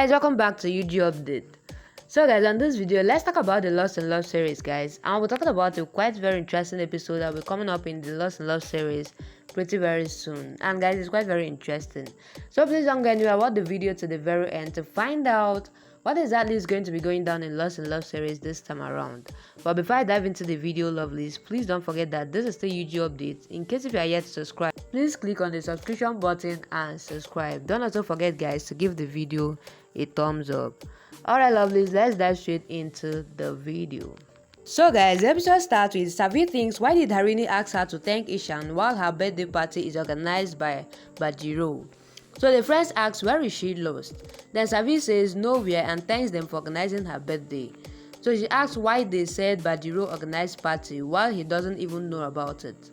Guys, welcome back to UG Update. So guys, on this video, let's talk about the Lost in Love series, guys. And we're talking about a quite very interesting episode that will be coming up in the Lost in Love series pretty very soon. And guys, it's quite very interesting. So please don't go anywhere, watch the video to the very end to find out what exactly is going to be going down in Lost in Love series this time around. But before I dive into the video, lovelies, please don't forget that this is the UG Update. In case if you are yet to subscribe, please click on the subscription button and subscribe. Don't also forget, guys, to give the video a thumbs up. Alright, lovelies, let's dive straight into the video. So guys, the episode starts with Savi thinks, why did Harini ask her to thank Ishan while her birthday party is organized by Bajiro? So the friends ask, where is she lost? Then Savi says nowhere and thanks them for organizing her birthday. So she asks why they said Bajiro organized party while he doesn't even know about it.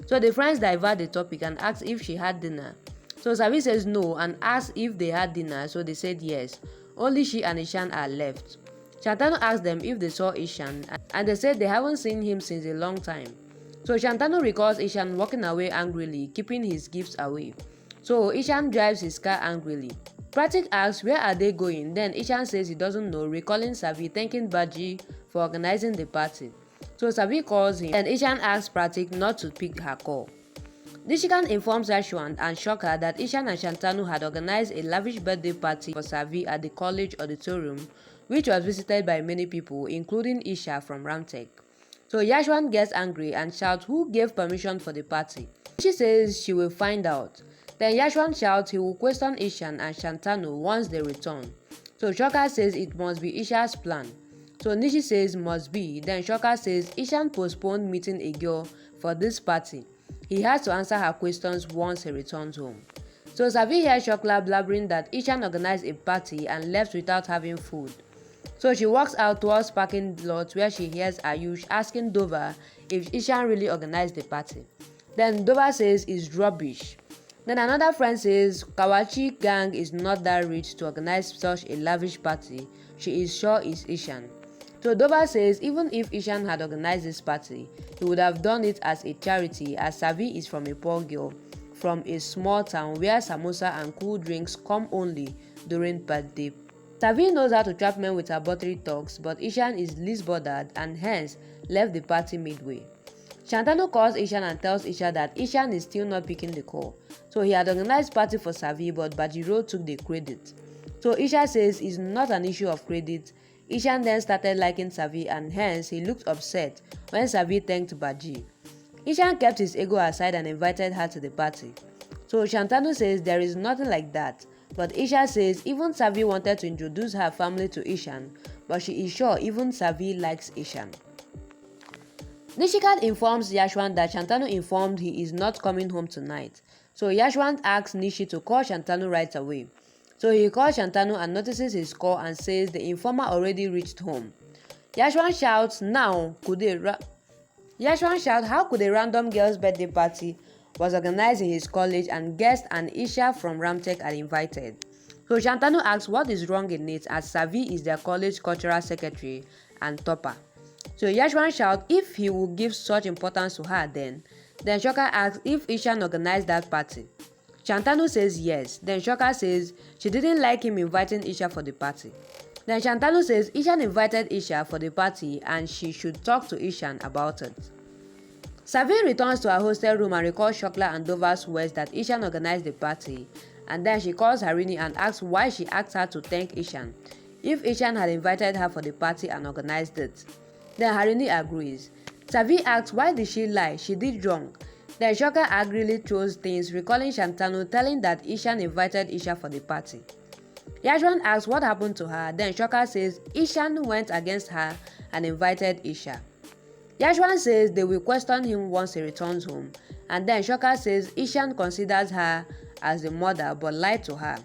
So the friends divert the topic and ask if she had dinner. So Savi says no and asks if they had dinner, so they said yes. Only she and Ishan are left. Shantanu asked them if they saw Ishan and they said they haven't seen him since a long time. So Shantanu recalls Ishan walking away angrily, keeping his gifts away. So Ishan drives his car angrily. Pratik asks where are they going, then Ishan says he doesn't know, recalling Savi thanking Baji for organizing the party. So Savi calls him and Ishan asks Pratik not to pick her call. Nishikan informs Yashwant and Shoka that Ishan and Shantanu had organized a lavish birthday party for Savi at the college auditorium, which was visited by many people, including Isha from Ramtek. So Yashwant gets angry and shouts who gave permission for the party. She says she will find out. Then Yashwant shouts he will question Ishan and Shantanu once they return. So Shoka says it must be Isha's plan. So Nishi says must be. Then Shoka says Ishan postponed meeting a girl for this party. He has to answer her questions once he returns home. So Savi hears Shokla blabbering that Ishan organized a party and left without having food. So she walks out towards parking lot where she hears Ayush asking Dova if Ishan really organized the party. Then Dova says it's rubbish. Then another friend says Kawachi gang is not that rich to organize such a lavish party. She is sure it's Ishan. So Dova says even if Ishan had organized this party, he would have done it as a charity, as Savi is from a poor girl from a small town where samosa and cool drinks come only during birthday. Savi knows how to trap men with her buttery talks, but Ishan is least bothered and hence left the party midway. Shantanu calls Ishan and tells Isha that Ishan is still not picking the call. So he had organized party for Savi, but Bajiro took the credit. So Isha says it's not an issue of credit. Ishan then started liking Savi and hence he looked upset when Savi thanked Baji. Ishan kept his ego aside and invited her to the party. So Shantanu says there is nothing like that, but Isha says even Savi wanted to introduce her family to Ishan, but she is sure even Savi likes Ishan. Nishikat informs Yashwant that Shantanu informed he is not coming home tonight. So Yashwant asks Nishi to call Shantanu right away. So he calls Shantanu and notices his call and says the informer already reached home. Yashwant shouts, how could a random girl's birthday party was organized in his college and guests and Isha from Ramtek are invited? So Shantanu asks what is wrong in it as Savi is their college cultural secretary and topper. So Yashwant shouts if he will give such importance to her then Shoka asks if Ishan organized that party. Shantanu says yes. Then Shoka says she didn't like him inviting Isha for the party. Then Shantanu says Ishan invited Isha for the party and she should talk to Ishan about it. Savi returns to her hostel room and recalls Shokla and Dova's words that Ishan organized the party, and then she calls Harini and asks why she asked her to thank Ishan if Ishan had invited her for the party and organized it. Then Harini agrees. Savi asks why did she lie, she did wrong. Then Shoka angrily throws things, recalling Shantanu telling that Ishan invited Isha for the party. Yashwant asks what happened to her, then Shoka says Ishan went against her and invited Isha. Yashwant says they will question him once he returns home, and then Shoka says Ishan considers her as the mother but lied to her.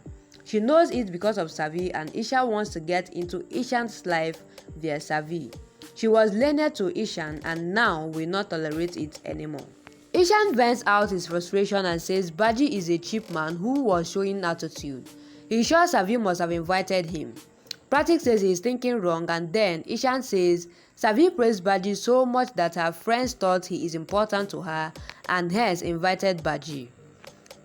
She knows it because of Savi and Isha wants to get into Ishan's life via Savi. She was lenient to Ishan and now will not tolerate it anymore. Ishan vents out his frustration and says Baji is a cheap man who was showing attitude. He's sure Savi must have invited him. Pratik says he is thinking wrong and then Ishan says Savi praised Baji so much that her friends thought he is important to her and hence invited Baji.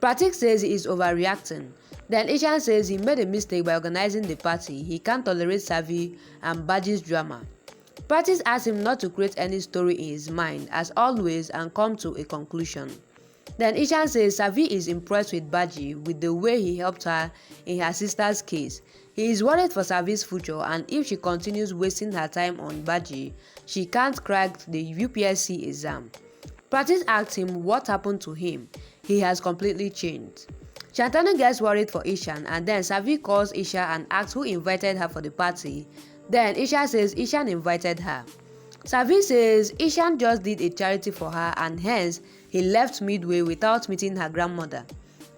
Pratik says he is overreacting. Then Ishan says he made a mistake by organizing the party. He can't tolerate Savi and Baji's drama. Practice asks him not to create any story in his mind as always and come to a conclusion. Then Ishan says Savi is impressed with Baji with the way he helped her in her sister's case. He is worried for Savi's future, and if she continues wasting her time on Baji, she can't crack the UPSC exam. Practice asks him what happened to him. He has completely changed. Shantanu gets worried for Ishan, and then Savi calls Isha and asks who invited her for the party. Then Isha says Ishan invited her. Savi says Ishan just did a charity for her and hence he left midway without meeting her grandmother.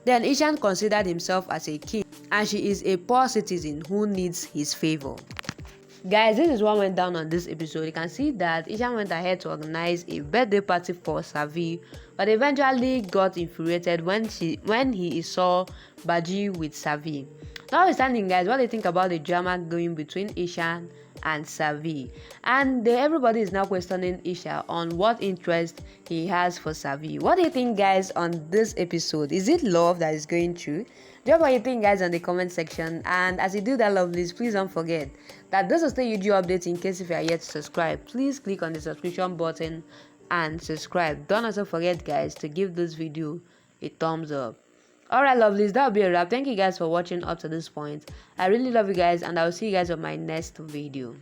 Then Ishan considered himself as a king and she is a poor citizen who needs his favor. Guys, this is what went down on this episode. You can see that Ishan went ahead to organize a birthday party for Savi, but eventually got infuriated when he saw Baji with Savi. Notwithstanding, guys, what do you think about the drama going between Ishan and Savi? And everybody is now questioning Isha on what interest he has for Savi. What do you think, guys, on this episode? Is it love that is going through? Drop what you think, guys, on the comment section. And as you do that, lovelies, please don't forget that this is the YouTube update. In case if you are yet to subscribe, please click on the subscription button and subscribe. Don't also forget, guys, to give this video a thumbs up. Alright, lovelies, that'll be a wrap. Thank you guys for watching up to this point. I really love you guys, and I'll see you guys on my next video.